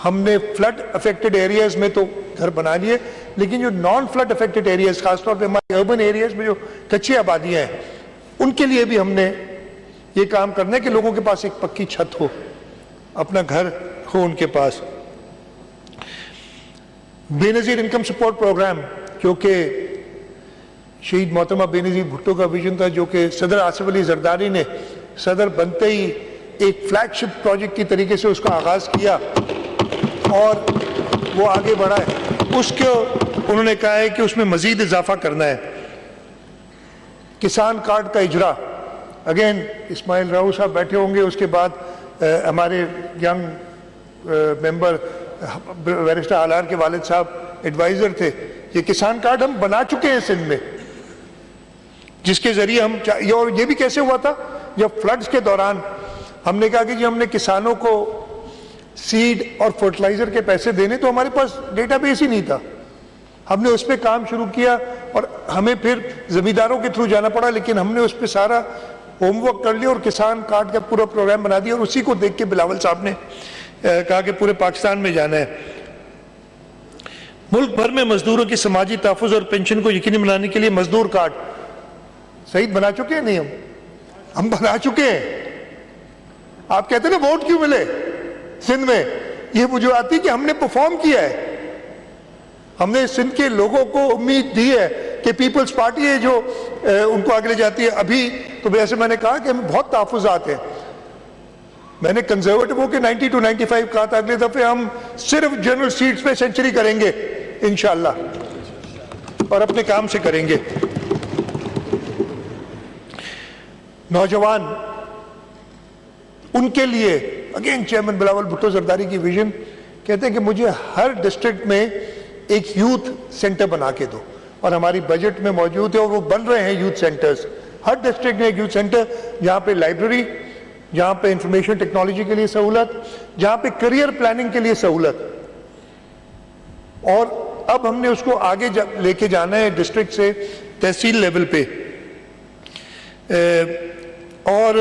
ہم نے فلڈ افیکٹڈ ایریاز میں تو گھر بنا لیے, لیکن جو نان فلڈ افیکٹڈ ایریاز, خاص طور پہ ہمارے اربن ایریاز میں جو کچی آبادیاں ہیں, ان کے لیے بھی ہم نے یہ کام کرنا ہے کہ لوگوں کے پاس ایک پکی چھت ہو, اپنا گھر ہو ان کے پاس. بے نظیر انکم سپورٹ پروگرام جو کہ شہید محترمہ بے نظیر بھٹو کا ویژن تھا, جو کہ صدر آصف علی زرداری نے صدر بنتے ہی ایک فلیگ شپ پروجیکٹ کی طریقے سے اس کا آغاز کیا اور وہ آگے بڑھا ہے. اس کو انہوں نے کہا ہے کہ اس میں مزید اضافہ کرنا ہے. کسان کارڈ کا اجرا, اگین اسماعیل راؤ صاحب بیٹھے ہوں گے, اس کے بعد ہمارے ینگ ممبر بیرسٹر آلار کے والد صاحب ایڈوائزر تھے. یہ کسان کارڈ ہم بنا چکے ہیں سندھ میں, جس کے ذریعے ہم, اور یہ بھی کیسے ہوا تھا, جب فلڈز کے دوران ہم نے کہا کہ جی ہم نے کسانوں کو سیڈ اور فرٹیلائزر کے پیسے دینے, تو ہمارے پاس ڈیٹا بیس ہی نہیں تھا. ہم نے اس پہ کام شروع کیا اور ہمیں پھر زمینداروں کے تھرو جانا پڑا, لیکن ہم نے اس پہ سارا ہوم ورک کر لیا اور کسان کارڈ کا پورا پروگرام بنا دیا, اور اسی کو دیکھ کے بلاول صاحب نے کہا کہ پورے پاکستان میں جانا ہے. ملک بھر میں مزدوروں کی سماجی تحفظ اور پینشن کو یقینی بنانے کے لیے مزدور کارڈ سعید بنا چکے ہیں. نہیں, ہم بنا چکے ہیں. آپ کہتے ہیں نا ووٹ کیوں ملے سندھ میں, یہ وجوہات تھی کہ ہم نے پرفارم کیا ہے. ہم نے سندھ کے لوگوں کو امید دی ہے کہ پیپلز پارٹی ہے جو ان کو آگے لے جاتی ہے. ابھی تو ویسے میں نے کہا کہ ہمیں بہت تحفظات ہیں. میں نے کنزرویٹو ہو کے 90 to 95 کہا تھا, اگلے دفعے ہم صرف جنرل سیٹس پہ سینچری کریں گے انشاءاللہ, اور اپنے کام سے کریں گے. نوجوان, ان کے لیے اگین چیئرمین بلاول بھٹو زرداری کی ویژن کہتے ہیں کہ مجھے ہر ڈسٹرکٹ میں ایک یوتھ سینٹر بنا کے دو, اور ہماری بجٹ میں موجود ہے اور وہ بن رہے ہیں یوتھ سینٹرز. ہر ڈسٹرکٹ میں ایک یوتھ سینٹر, جہاں پہ لائبریری, جہاں پہ انفارمیشن ٹیکنالوجی کے لیے سہولت, جہاں پہ کریئر پلاننگ کے لیے سہولت. اور اب ہم نے اس کو آگے لے کے جانا ہے ڈسٹرکٹ سے تحصیل لیول پہ. اور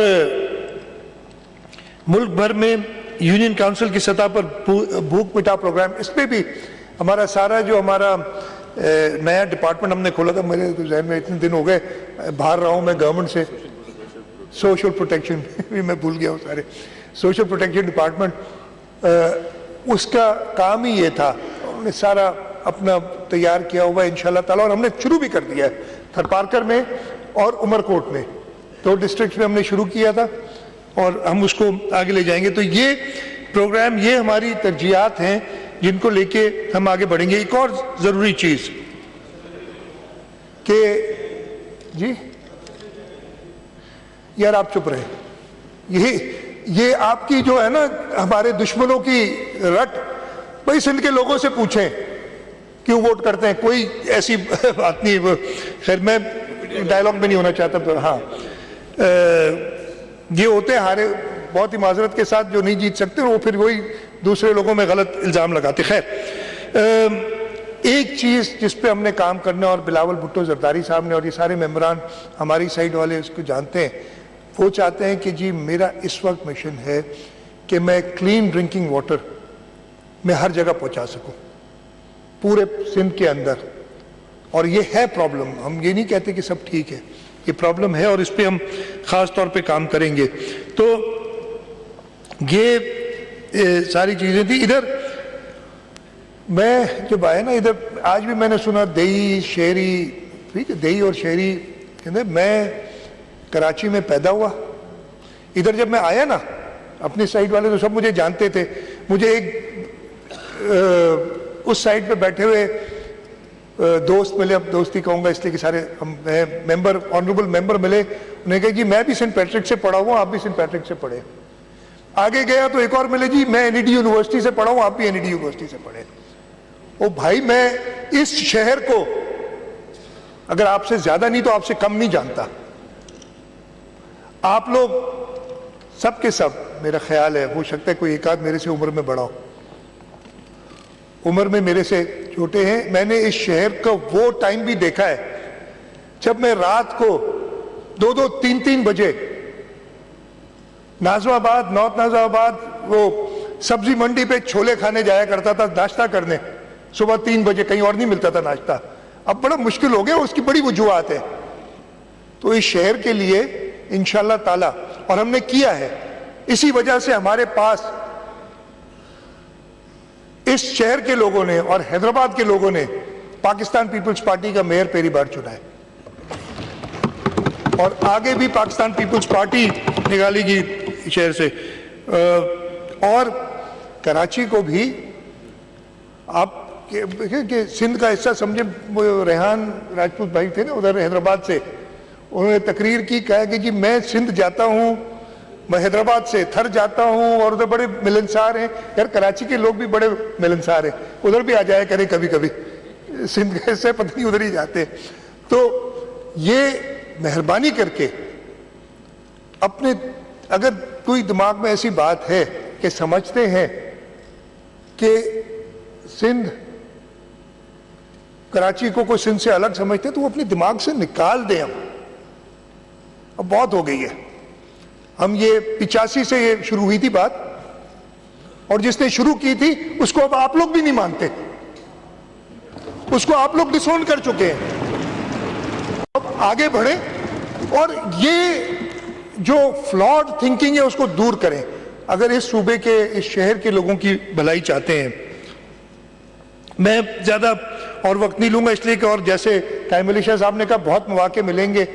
ملک بھر میں یونین کاؤنسل کی سطح پر بھوک مٹا پروگرام، اس پہ بھی ہمارا سارا جو ہمارا نیا ڈپارٹمنٹ ہم نے کھولا تھا، میرے ذہن میں اتنے دن ہو گئے باہر رہا ہوں میں گورنمنٹ سے، سوشل پروٹیکشن بھی میں بھول گیا ہوں سارے، سوشل پروٹیکشن ڈپارٹمنٹ، اس کا کام ہی یہ تھا، انہوں نے سارا اپنا تیار کیا ہوا ہے انشاءاللہ تعالیٰ، اور ہم نے شروع بھی کر دیا ہے تھر پارکر میں اور عمر کوٹ میں، 2 ڈسٹرکٹس میں ہم نے شروع کیا تھا اور ہم اس کو آگے لے جائیں گے۔ تو یہ پروگرام، یہ ہماری ترجیحات ہیں جن کو لے کے ہم آگے بڑھیں گے۔ ایک اور ضروری چیز کہ جی یار آپ چپ رہے، یہ آپ کی جو ہے نا ہمارے دشمنوں کی رٹ، بھائی سندھ کے لوگوں سے پوچھیں کیوں ووٹ کرتے ہیں، کوئی ایسی بات نہیں، خیر میں ڈائلاگ میں نہیں ہونا چاہتا، ہاں یہ ہوتے ہیں ہارے بہت ہی معذرت کے ساتھ جو نہیں جیت سکتے، وہ پھر وہی دوسرے لوگوں میں غلط الزام لگاتے۔ خیر ایک چیز جس پہ ہم نے کام کرنا، اور بلاول بھٹو زرداری صاحب نے اور یہ سارے ممبران ہماری سائڈ والے اس کو جانتے ہیں، وہ چاہتے ہیں کہ جی میرا اس وقت مشن ہے کہ میں کلین ڈرنکنگ واٹر میں ہر جگہ پہنچا سکوں پورے سندھ کے اندر، اور یہ ہے پرابلم، ہم یہ نہیں کہتے کہ سب ٹھیک ہے، یہ پرابلم ہے اور اس پہ ہم خاص طور پہ کام کریں گے۔ تو یہ ساری چیزیں تھیں۔ ادھر میں جب آیا نا ادھر، آج بھی میں نے سنا دیہی شہری، ٹھیک ہے، دیہی اور شہری، کہتے میں کراچی میں پیدا ہوا، ادھر جب میں آیا نا اپنی سائڈ والے تو سب مجھے جانتے تھے، مجھے ایک اس سائڈ پہ بیٹھے ہوئے دوست ملے، اب دوستی کہوں گا اس لیے کہ سارے ممبر، آنریبل ممبر ملے، انہوں نے کہا جی میں بھی سینٹ پیٹرک سے پڑھا ہوا، آپ بھی سینٹ پیٹرک سے پڑھے۔ آگے گیا تو ایک اور ملے، جی میں این ای ڈی یونیورسٹی سے پڑھا ہوں، آپ بھی این ای ڈی یونیورسٹی سے پڑھے۔ او بھائی میں اس شہر کو اگر آپ سے زیادہ نہیں تو آپ سے کم نہیں جانتا، آپ لوگ سب کے سب، میرا خیال ہے ہو سکتا ہے کوئی ایک آدھ میرے سے عمر میں بڑا ہو، عمر میں میرے سے چھوٹے ہیں، میں نے اس شہر کا وہ ٹائم بھی دیکھا ہے جب میں رات کو 2-2 3-3 بجے نازم آباد، نارتھ نازم آباد وہ سبزی منڈی پہ چھولے کھانے جایا کرتا تھا ناشتہ کرنے، صبح 3 بجے، کہیں اور نہیں ملتا تھا ناشتہ، اب بڑا مشکل ہو گیا، اس کی بڑی وجوہات ہے۔ تو اس شہر کے لیے انشاءاللہ تعالی، اور ہم نے کیا ہے، اسی وجہ سے ہمارے پاس اس شہر کے لوگوں نے اور حیدرآباد کے لوگوں نے پاکستان پیپلز پارٹی کا میئر پہلی بار چنا ہے، اور آگے بھی پاکستان پیپلز پارٹی نکالے گی شہر سے۔ اور کراچی کو بھی آپ کہ سندھ کا حصہ سمجھے، ریحان راجپوت بھائی تھے نا ادھر حیدرآباد سے، انہوں نے تقریر کی، کہا کہ جی میں سندھ جاتا ہوں، میں حیدرآباد سے تھر جاتا ہوں، اور ادھر بڑے ملنسار ہیں، یار کراچی کے لوگ بھی بڑے ملنسار ہیں، ادھر بھی آ جایا کریں کبھی کبھی، سندھ کا حصہ پتہ نہیں ادھر ہی جاتے۔ تو یہ مہربانی کر کے اپنے، اگر کوئی دماغ میں ایسی بات ہے کہ سمجھتے ہیں کہ سندھ، کراچی کو کوئی سندھ سے الگ سمجھتے ہیں، تو وہ اپنے دماغ سے نکال دیں۔ اب بہت ہو گئی ہے، ہم یہ 85 سے یہ شروع ہوئی تھی بات، اور جس نے شروع کی تھی اس کو اب آپ لوگ بھی نہیں مانتے، اس کو آپ لوگ ڈس اون کر چکے ہیں۔ اب آگے بڑھیں اور یہ جو فلاڈ تھنکنگ ہے اس کو دور کریں، اگر اس صوبے کے، اس شہر کے لوگوں کی بھلائی چاہتے ہیں۔ میں زیادہ اور وقت نہیں لوں گا اس لیے کہ، اور جیسے قائم علی شاہ صاحب نے کہا بہت مواقع ملیں گے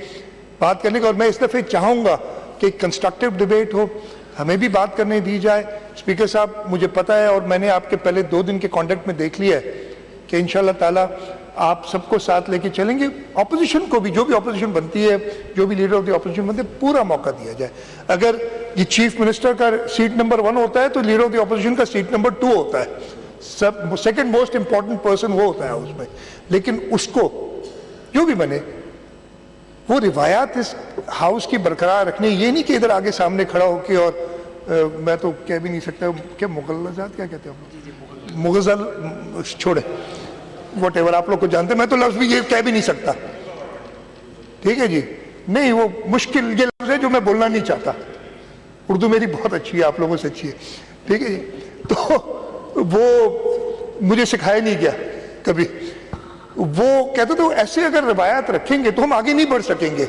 بات کرنے کا، اور میں اس دفعہ چاہوں گا کہ کنسٹرکٹیو ڈیبیٹ ہو، ہمیں بھی بات کرنے دی جائے۔ اسپیکر صاحب مجھے پتہ ہے، اور میں نے آپ کے پہلے 2 دن کے کانٹیکٹ میں دیکھ لیا ہے کہ انشاءاللہ تعالی آپ سب کو ساتھ لے کے چلیں گے، اپوزیشن کو بھی، جو بھی اپوزیشن بنتی ہے، جو بھی لیڈر آف دی اپوزیشن بنتے ہیں، پورا موقع دیا جائے۔ اگر یہ چیف منسٹر کا سیٹ نمبر 1 ہوتا ہے تو لیڈر آف دی اپوزیشن کا سیٹ نمبر 2 ہوتا ہے، سب سیکنڈ موسٹ امپورٹنٹ پرسن وہ ہوتا ہے اس میں، لیکن اس کو جو بھی بنے وہ روایات اس ہاؤس کی برقرار رکھنی، یہ نہیں کہ ادھر آگے سامنے کھڑا ہو کے، اور میں تو کہہ بھی نہیں سکتا کیا مغلظات کیا کہتے ہیں، مغزل چھوڑے، واٹ ایور آپ لوگ کو جانتے ہیں، میں تو لفظ بھی یہ کہہ بھی نہیں سکتا، ٹھیک ہے جی، نہیں وہ مشکل، یہ لفظ لفظ ہے جو میں بولنا نہیں چاہتا. اردو میری بہت اچھی ہے, آپ لوگوں سے اچھی ہے, ٹھیک ہے جی. تو وہ مجھے سکھایا نہیں گیا کبھی. وہ کہتے تھے ایسے اگر روایات رکھیں گے تو ہم آگے نہیں بڑھ سکیں گے.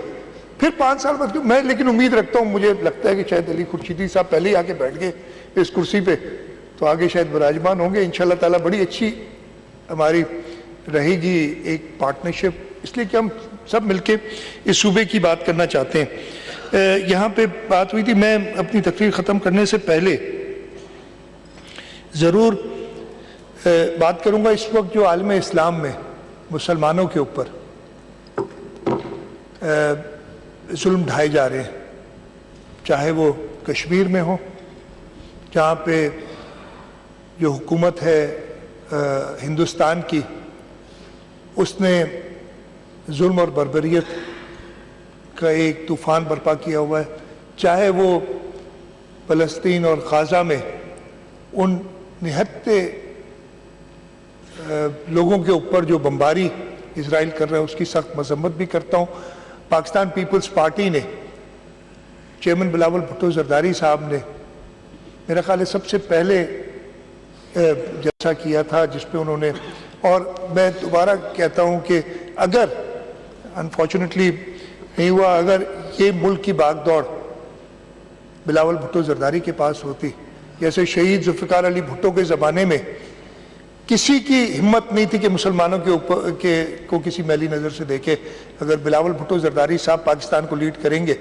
پھر 5 سال بعد میں لیکن امید رکھتا ہوں, مجھے لگتا ہے کہ شاید علی خورشیدی صاحب پہلے ہی آ کے بیٹھ گئے اس کرسی پہ, تو آگے شاید براجمان ہوں گے انشاءاللہ تعالیٰ. بڑی اچھی ہماری رہے گی ایک پارٹنرشپ, اس لیے کہ ہم سب مل کے اس صوبے کی بات کرنا چاہتے ہیں. یہاں پہ بات ہوئی تھی, میں اپنی تقریر ختم کرنے سے پہلے ضرور بات کروں گا اس وقت جو عالم اسلام میں مسلمانوں کے اوپر ظلم ڈھائے جا رہے ہیں, چاہے وہ کشمیر میں ہو جہاں پہ جو حکومت ہے ہندوستان کی, اس نے ظلم اور بربریت کا ایک طوفان برپا کیا ہوا ہے, چاہے وہ فلسطین اور غازہ میں ان نہتے لوگوں کے اوپر جو بمباری اسرائیل کر رہا ہے اس کی سخت مذمت بھی کرتا ہوں. پاکستان پیپلز پارٹی نے چیئرمین بلاول بھٹو زرداری صاحب نے میرا خیال ہے سب سے پہلے جلسہ کیا تھا جس پہ انہوں نے, اور میں دوبارہ کہتا ہوں کہ اگر انفارچونیٹلی نہیں ہوا, اگر یہ ملک کی باغ دوڑ بلاول بھٹو زرداری کے پاس ہوتی, جیسے شہید ذوالفقار علی بھٹو کے زمانے میں کسی کی ہمت نہیں تھی کہ مسلمانوں کے اوپر کو کسی میلی نظر سے دیکھے, اگر بلاول بھٹو زرداری صاحب پاکستان کو لیڈ کریں گے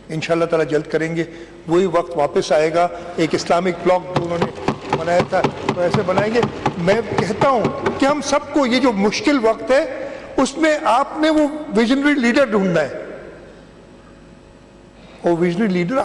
انشاءاللہ تعالیٰ جلد کریں گے, وہی وقت واپس آئے گا. ایک اسلامک بلاک جو انہوں نے بنایا تھا تو ایسے بنائیں گے. میں کہتا ہوں کہ ہم سب کو یہ جو مشکل وقت ہے اس میں آپ نے وہ ویژنری لیڈر ڈھونڈنا ہے, وہ ویژنری لیڈر